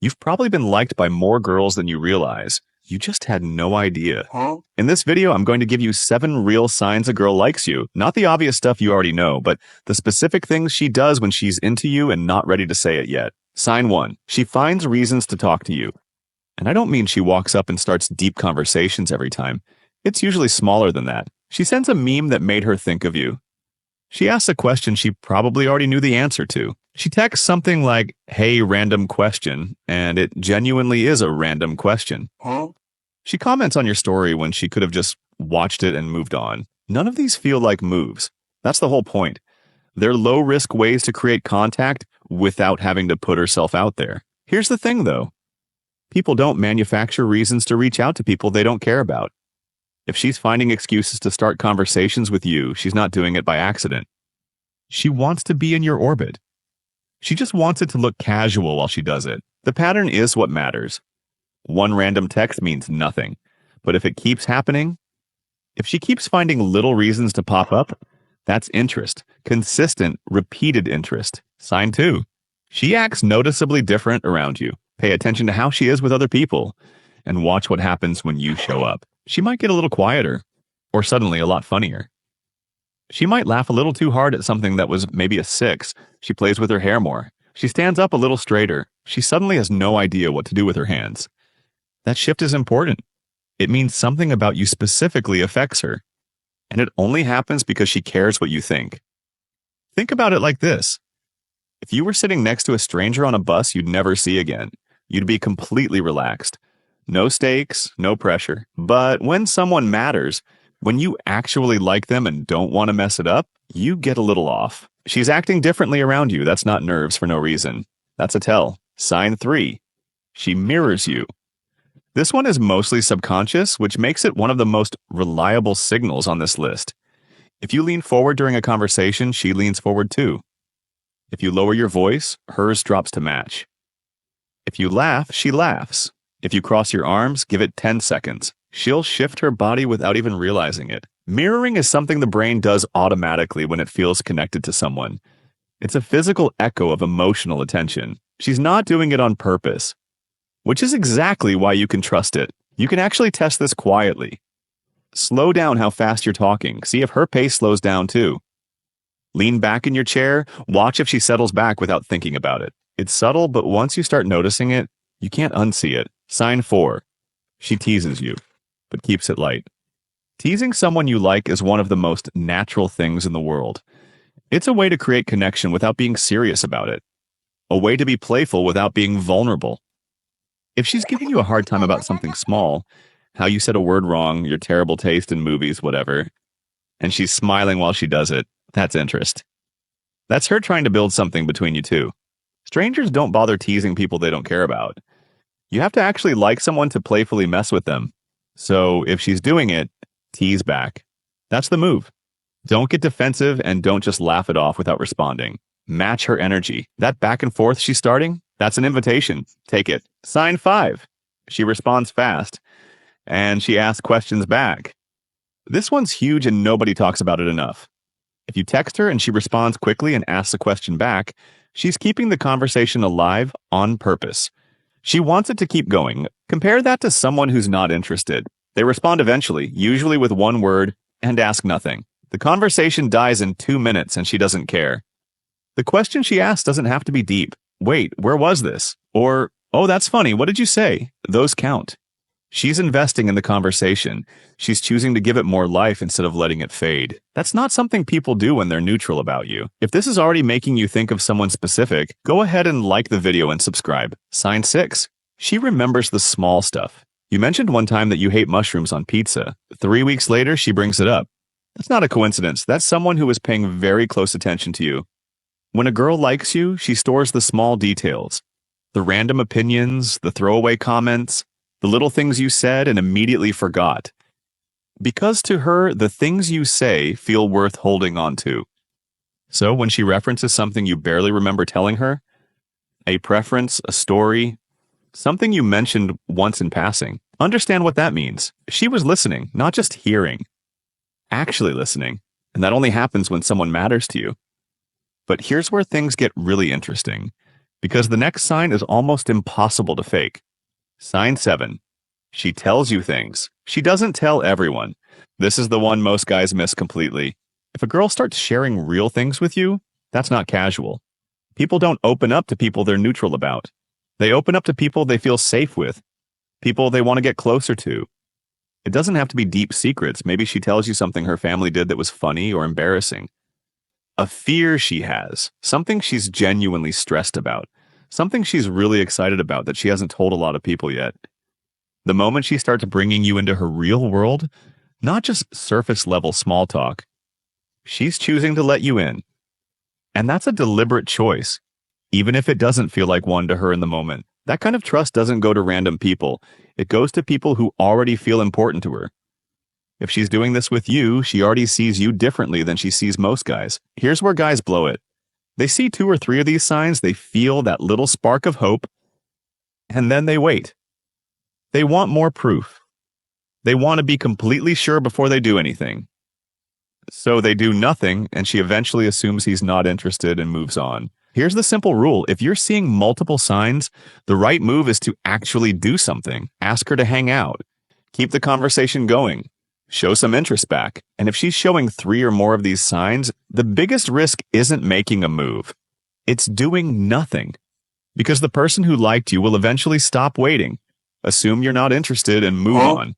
You've probably been liked by more girls than you realize. You just had no idea. In this video, I'm going to give you 7 real signs a girl likes you. Not the obvious stuff you already know, but the specific things she does when she's into you and not ready to say it yet. Sign 1. She finds reasons to talk to you. And I don't mean she walks up and starts deep conversations every time. It's usually smaller than that. She sends a meme that made her think of you. She asks a question she probably already knew the answer to. She texts something like, "Hey, random question," and it genuinely is a random question. She comments on your story when she could have just watched it and moved on. None of these feel like moves. That's the whole point. They're low-risk ways to create contact without having to put herself out there. Here's the thing, though. People don't manufacture reasons to reach out to people they don't care about. If she's finding excuses to start conversations with you, she's not doing it by accident. She wants to be in your orbit. She just wants it to look casual while she does it. The pattern is what matters. One random text means nothing. But if it keeps happening, if she keeps finding little reasons to pop up, that's interest. Consistent, repeated interest. Sign 2. She acts noticeably different around you. Pay attention to how she is with other people, and watch what happens when you show up. She might get a little quieter, or suddenly a lot funnier. She might laugh a little too hard at something that was maybe a 6. She plays with her hair more. She stands up a little straighter. She suddenly has no idea what to do with her hands. That shift is important. It means something about you specifically affects her. And it only happens because she cares what you think. Think about it like this. If you were sitting next to a stranger on a bus you'd never see again, you'd be completely relaxed. No stakes, no pressure. But when someone matters, when you actually like them and don't want to mess it up, you get a little off. She's acting differently around you. That's not nerves for no reason. That's a tell. Sign 3. She mirrors you. This one is mostly subconscious, which makes it one of the most reliable signals on this list. If you lean forward during a conversation, she leans forward too. If you lower your voice, hers drops to match. If you laugh, she laughs. If you cross your arms, give it 10 seconds. She'll shift her body without even realizing it. Mirroring is something the brain does automatically when it feels connected to someone. It's a physical echo of emotional attention. She's not doing it on purpose, which is exactly why you can trust it. You can actually test this quietly. Slow down how fast you're talking. See if her pace slows down too. Lean back in your chair. Watch if she settles back without thinking about it. It's subtle, but once you start noticing it, you can't unsee it. Sign 4. She teases you, but keeps it light. Teasing someone you like is one of the most natural things in the world. It's a way to create connection without being serious about it. A way to be playful without being vulnerable. If she's giving you a hard time about something small, how you said a word wrong, your terrible taste in movies, whatever, and she's smiling while she does it, that's interest. That's her trying to build something between you two. Strangers don't bother teasing people they don't care about. You have to actually like someone to playfully mess with them. So if she's doing it, tease back. That's the move. Don't get defensive and don't just laugh it off without responding. Match her energy. That back and forth she's starting, that's an invitation. Take it. Sign 5. She responds fast, and she asks questions back. This one's huge and nobody talks about it enough. If you text her and she responds quickly and asks a question back, she's keeping the conversation alive on purpose. She wants it to keep going. Compare that to someone who's not interested. They respond eventually, usually with one word, and ask nothing. The conversation dies in 2 minutes and she doesn't care. The question she asks doesn't have to be deep. Wait, where was this? Or, oh, that's funny, what did you say? Those count. She's investing in the conversation. She's choosing to give it more life instead of letting it fade. That's not something people do when they're neutral about you. If this is already making you think of someone specific, go ahead and like the video and subscribe. Sign 6. She remembers the small stuff. You mentioned one time that you hate mushrooms on pizza. 3 weeks later, she brings it up. That's not a coincidence. That's someone who is paying very close attention to you. When a girl likes you, she stores the small details. The random opinions, the throwaway comments, the little things you said and immediately forgot. Because to her, the things you say feel worth holding on to. So when she references something you barely remember telling her, a preference, a story, something you mentioned once in passing, understand what that means. She was listening, not just hearing. Actually listening. And that only happens when someone matters to you. But here's where things get really interesting. because the next sign is almost impossible to fake. Sign 7. She tells you things. She doesn't tell everyone. This is the one most guys miss completely. If a girl starts sharing real things with you, that's not casual. People don't open up to people they're neutral about. They open up to people they feel safe with, people they want to get closer to. It doesn't have to be deep secrets. Maybe she tells you something her family did that was funny or embarrassing. A fear she has, something she's genuinely stressed about, something she's really excited about that she hasn't told a lot of people yet. The moment she starts bringing you into her real world, not just surface-level small talk, she's choosing to let you in. And that's a deliberate choice, even if it doesn't feel like one to her in the moment. That kind of trust doesn't go to random people. It goes to people who already feel important to her. If she's doing this with you, she already sees you differently than she sees most guys. Here's where guys blow it. They see 2 or 3 of these signs, they feel that little spark of hope, and then they wait. They want more proof. They want to be completely sure before they do anything. So they do nothing, and she eventually assumes he's not interested and moves on. Here's the simple rule. If you're seeing multiple signs, the right move is to actually do something. Ask her to hang out. Keep the conversation going. Show some interest back. And if she's showing 3 or more of these signs, the biggest risk isn't making a move. It's doing nothing. Because the person who liked you will eventually stop waiting, assume you're not interested, and move on.